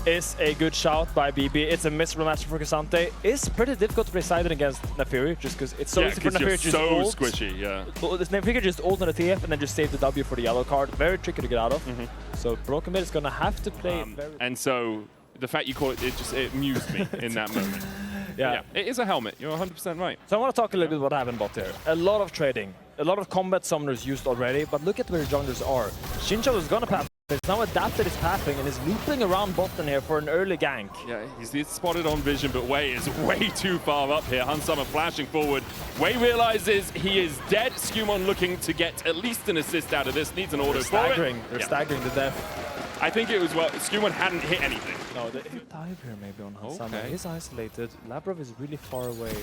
is a good shout by BB. It's a miserable match for Kazante. It's pretty difficult to play Sidon against Nefiri, just because it's so easy for Nefiri to just ult. Squishy, yeah. Nefiri just ult on the TF and then just save the W for the yellow card. Very tricky to get out of. So Broken Blade is going to have to play very... And so the fact you call it, it amused me in that moment. Yeah, it is a helmet. You're 100% right. So I want to talk a little bit about what happened bot here. A lot of trading. A lot of combat summoners used already, but look at where the junglers are. Shincho is going to path. It's now adapted his pathing and is looping around bottom here for an early gank. Yeah, he's spotted on vision, but Wei is way too far up here. Hansama flashing forward. Wei realizes he is dead. Skumon looking to get at least an assist out of this. Needs an auto for it. They're staggering to death. I think it was, well, Skumon hadn't hit anything. No, they dive here maybe on Hansama. Okay. He's isolated. Labrov is really far away.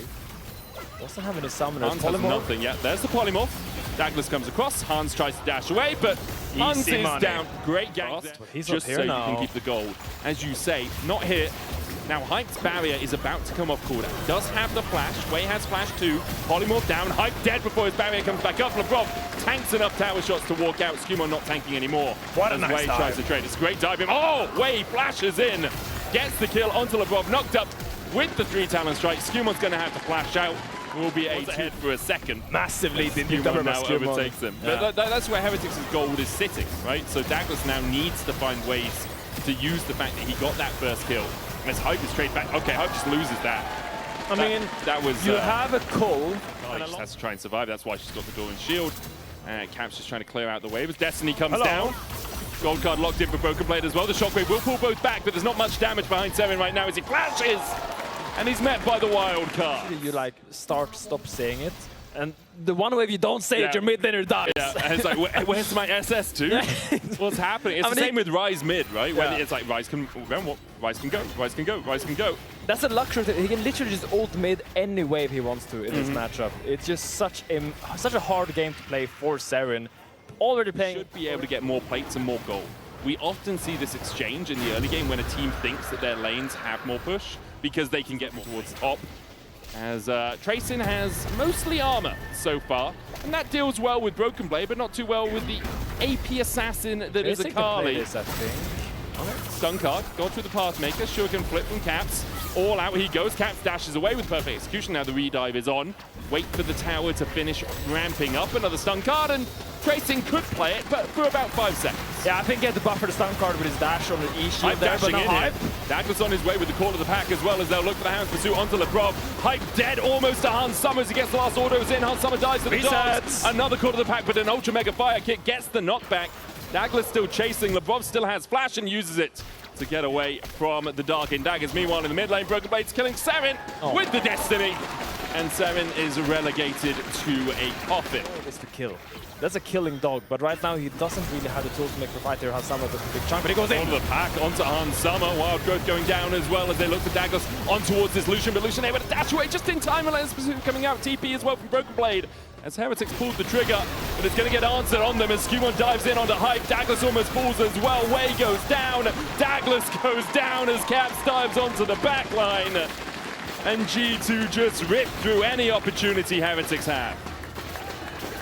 Doesn't have any summoners. Hans has nothing yet. There's the polymorph. Douglas comes across. Hans tries to dash away, but Hans is down. Great gank there. He's just here so now. You can keep the gold. As you say, not here. Now Hype's barrier is about to come off cooldown. Does have the flash. Wei has flash too. Polymorph down. Hype dead before his barrier comes back up. Labrov tanks enough tower shots to walk out. Skumon not tanking anymore. What a nice Wei dive. tries to trade. It's a great dive. Oh, Wei flashes in. Gets the kill onto Labrov. Knocked up with the 3 Talon strike. Skumon's going to have to flash out. Will be ahead for a second. Massively Skumon now overtakes him. Yeah. But that's where Heretics' gold is sitting, right? So Douglas now needs to find ways to use the fact that he got that first kill. And as Hype is straight back, okay, Hype just loses that. I mean, that was you have a call. He just has to try and survive. That's why she's got the door and shield. Cap's just trying to clear out the wave as Destiny comes down. Gold card locked in for Broken Blade as well. The shockwave will pull both back, but there's not much damage behind Seven right now as he flashes. And he's met by the wild card. You like stop saying it. And the one way if you don't say it, your mid laner dies. Yeah, and it's like, where's my SS2? What's happening? It's the same with Rise mid, right? When it's like Rise can go, Rise can go, Rise can go. That's a luxury. He can literally just ult mid any wave he wants to in this matchup. It's just such a hard game to play for Seren. Already playing. Should be able to get more plates and more gold. We often see this exchange in the early game when a team thinks that their lanes have more push because they can get more towards top. As Tracin has mostly armor so far, and that deals well with Broken Blade, but not too well with the AP assassin that is Akali. Stun card, go through the Pathmaker, Shuriken flip from Caps, all out he goes, Caps dashes away with perfect execution, now the redive is on. Wait for the tower to finish ramping up, another stun card, and Tracin could play it, but for about 5 seconds. Yeah, I think he had to buffer the stun card with his dash on the E-shield Hype dashing in here. Douglas on his way with the call of the pack as well as they'll look for the Hound's pursuit onto Labrov. Hype dead almost to Hans Summers. He gets the last autos in. Hans Summers dies to the dogs. Another call of the pack, but an Ultra Mega Fire Kick gets the knockback. Douglas still chasing. Labrov still has flash and uses it to get away from the Dark Daggers. Meanwhile, in the mid lane, Broken Blade's killing Seren with the Destiny. And Seren is relegated to a coffin. It's the kill. That's a killing dog, but right now he doesn't really have the tools to make the fight here. Hansama does a big chunk, but he goes in. On the pack, onto Hansama. Wild Growth going down as well as they look for Douglas on towards this Lucian, but Lucian able to dash away just in time. Relentless Pursuit coming out. TP as well from Broken Blade. As Heretics pulled the trigger, but it's going to get answered on them as Skumon dives in onto Hype. Douglas almost falls as well. Wei goes down. Douglas goes down as Caps dives onto the back line. And G2 just ripped through any opportunity Heretics have.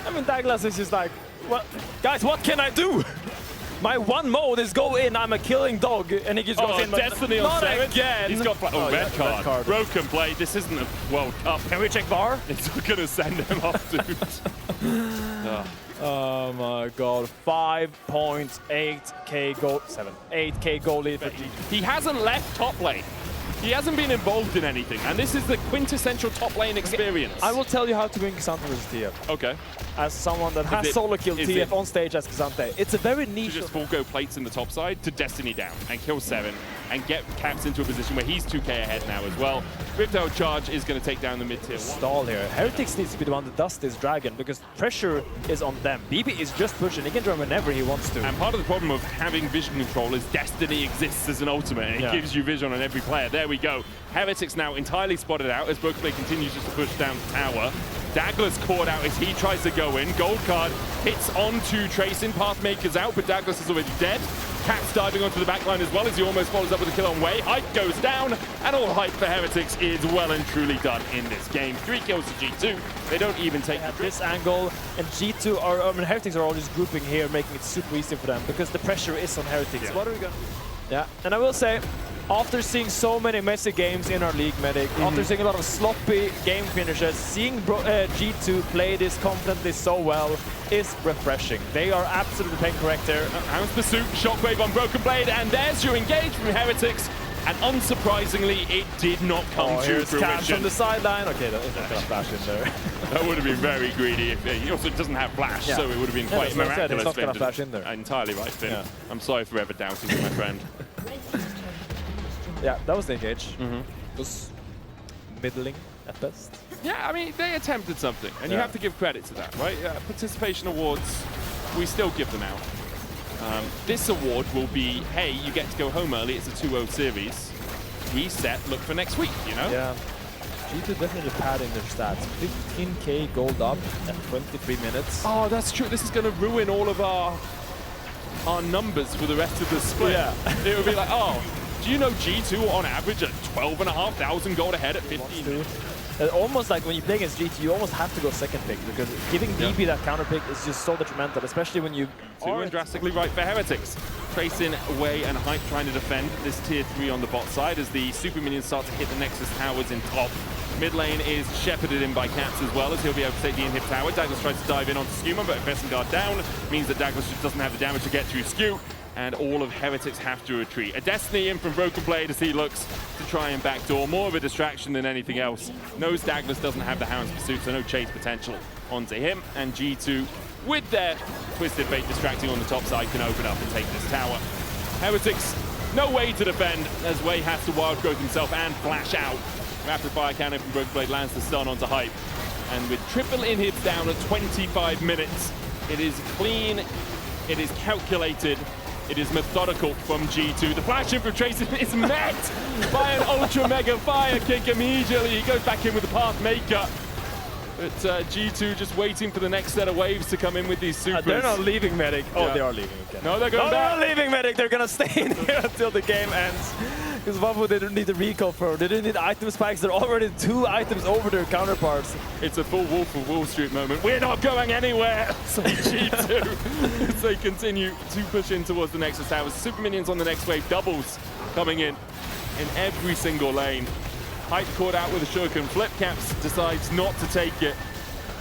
I mean, Douglas is just like, well, guys, what can I do? My one mode is go in, I'm a killing dog, and he just goes in. Destiny on Seren. Again. He's got red card. Broken Blade. This isn't a World Cup. Can we check VAR? It's going to send him off, dude. Oh my god. 5.8k goal. 8k goal lead for G2. He hasn't left top lane. He hasn't been involved in anything, and this is the quintessential top lane experience. I will tell you how to win Kazante versus TF. Okay. As someone that has solo killed TF on stage as Kazante. It's a very niche. Just full go plates in the top side to Destiny down and kill Seren and get Caps into a position where he's 2k ahead now as well. Riptail charge is going to take down the mid-tier. Stall here. Heretics needs to be the one that does this dragon because pressure is on them. BB is just pushing. He can draw whenever he wants to. And part of the problem of having vision control is Destiny exists as an ultimate and it gives you vision on every player. There we go. Heretics now entirely spotted out as Broken Blade continues just to push down the tower. Douglas caught out as he tries to go in. Gold card hits onto Tracin. Pathmaker's out, but Douglas is already dead. Caps diving onto the backline as well as he almost follows up with a kill on Wei. Hype goes down, and all hype for Heretics is well and truly done in this game. 3 kills to G2. They don't even take this angle, and G2 are, Heretics are all just grouping here, making it super easy for them because the pressure is on Heretics. What are we gonna do? Yeah, and I will say, After seeing so many messy games in our league, Medic, after seeing a lot of sloppy game finishes, seeing G2 play this confidently so well is refreshing. They are absolutely playing correct here. Hound's Pursuit, Shockwave on Broken Blade, and there's your engage from Heretics. And unsurprisingly, it did not come to Here's Kaza fruition. on the sideline. Okay, that's not gonna flash in there. That would have been very greedy. If he also doesn't have flash, so it would have been quite miraculous. It's not gonna Finn. flash in there. Entirely right, Finn. Yeah. I'm sorry for ever doubting you, my friend. Yeah, that was the engage. It was middling at best. Yeah, I mean, they attempted something, and you have to give credit to that, right? Participation awards, we still give them out. This award will be, hey, you get to go home early, it's a 2-0 series. Reset, look for next week, you know? Yeah. G2 definitely padding their stats. 15k gold up at 23 minutes. Oh, that's true. This is going to ruin all of our numbers for the rest of the split. Yeah. It would be like, oh, do you know G2 on average at 12,500 gold ahead at 15? Almost like when you play against GT, you almost have to go second pick because giving DB that counter pick is just so detrimental, especially when you are drastically right for Heretics. Tracing away and Hype trying to defend this tier 3 on the bot side as the super minions start to hit the Nexus towers in top. Mid lane is shepherded in by Caps as well, as he'll be able to take the inhib tower. Douglas tries to dive in onto Skuma, but pressing guard down means that Douglas just doesn't have the damage to get through Skew, and all of Heretics have to retreat. A Destiny in from Broken Blade as he looks to try and backdoor. More of a distraction than anything else. Knows Douglas doesn't have the Hound's Pursuit, so no chase potential onto him, and G2, with their Twisted Fate distracting on the top side, can open up and take this tower. Heretics, no way to defend, as Wei has to wild growth himself and flash out. Rapid fire cannon from Broken Blade lands the stun onto Hype. And with triple inhibs down at 25 minutes, it is clean, it is calculated, it is methodical from G2. The flash infiltration is met by an ultra mega fire kick immediately. He goes back in with the path maker. But G2 just waiting for the next set of waves to come in with these supers. They're not leaving Medic. Oh, they are leaving again. No, they're going They're back. not leaving Medic. They're gonna stay in here until the game ends. Because what would they don't need the recall for? They didn't need item spikes. They're already 2 items over their counterparts. It's a full Wolf of Wall Street moment. We're not going anywhere. So G2, as they continue to push in towards the Nexus towers. Super minions on the next wave. Doubles coming in every single lane. Hype caught out with a shuriken. Flip Caps decides not to take it.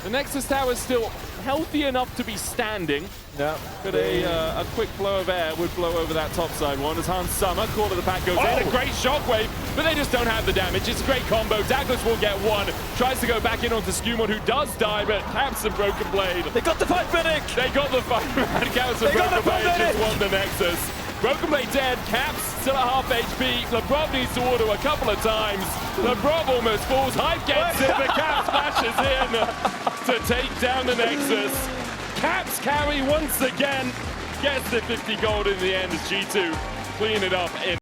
The Nexus tower is still healthy enough to be standing. Yeah. But a quick blow of air would blow over that top side one as Hans Summer, quarter of the pack goes in. A great shockwave, but they just don't have the damage. It's a great combo. Douglas will get one. Tries to go back in onto Skewmon, who does die, but Caps and Broken Blade. They got the fight, Medic! They got the fight. Caps and Broken Blade just won the Nexus. Broken Blade dead, Caps still at half HP. Lebrov needs to auto a couple of times. Lebrov almost falls, Hype gets it, but Caps flashes in to take down the Nexus. Caps carry once again, gets the 50 gold in the end as G2 clean it up in